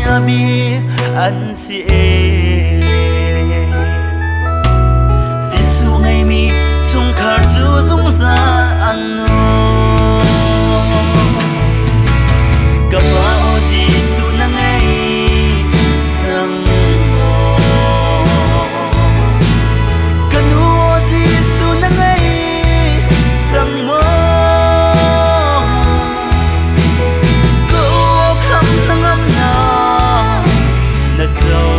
abi an si Giêsu ngày mi chung khar du dung za an nu Kapao Giêsu na ngày sang mo Kanu Giêsu na ngày sang mo Ko kham na ngam na dấu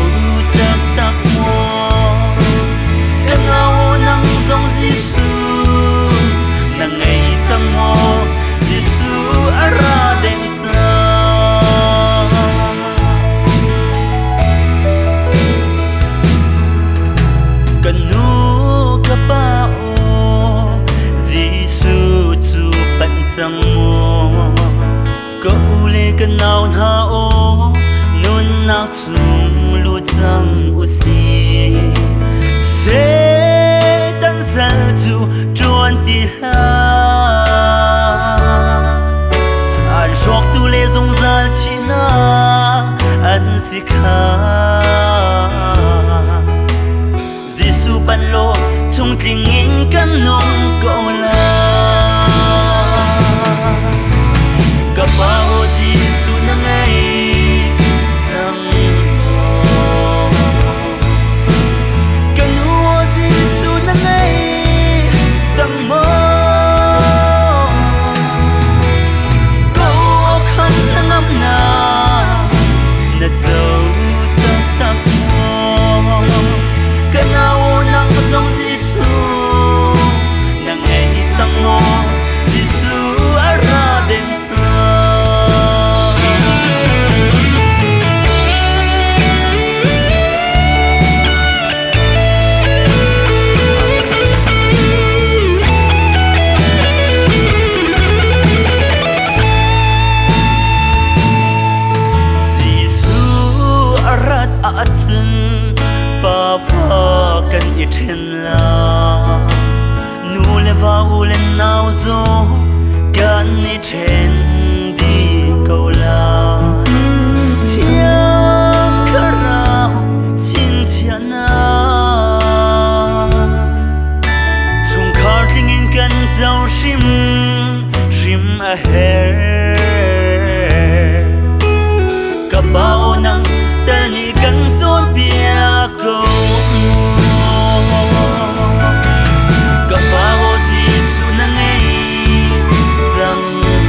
tak tak mo Kangao nang song Giêsu na ngày sang mo Giêsu ara den Kanu kapao Giêsu chu pan chang mo Ko ule kanao na o nun na chung lu chang u si Se tan sal chu chuan ti ha An shok tu le zong zal china an si kha Pan lo chung tlingin kan nong ko la Kapao Giêsu na ngày sang mo Kanu Giêsu na ngày sang mo Ko kham na ngam na dấu tak tak mo Kanaw nang song Giêsu na ngày sang mo Giêsu ara den Giêsu arat atsun pa fa kan i then la nu le va u le nau zo kan i then di ko la chiam kharao chin chiana chung khar tingin kan zau shim a her kapao nang tani kan zon pia ko Kapao Giêsu na ngày sang mo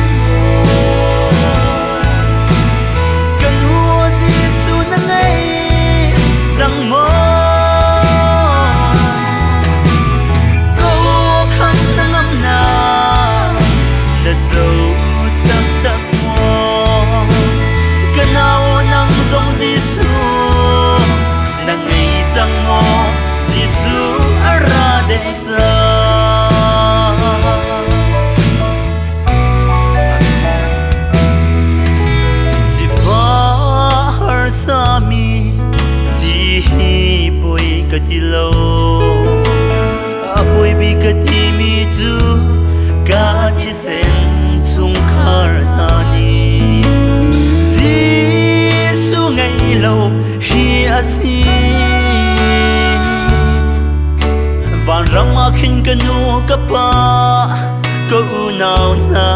Kanu Giêsu na ngày sang mo Ko kham na ngam na dấu tak tak mo Kanaw nang song Giêsu na ngày sang mo Giêsu ara den sa Si fa har sa mi si hi poi ka ti lo a poi bi ka ti mi chu ka chi sen chung khar na ni Giêsu ngày lâu hi a si Van rama khin kanu kapa ko u nau na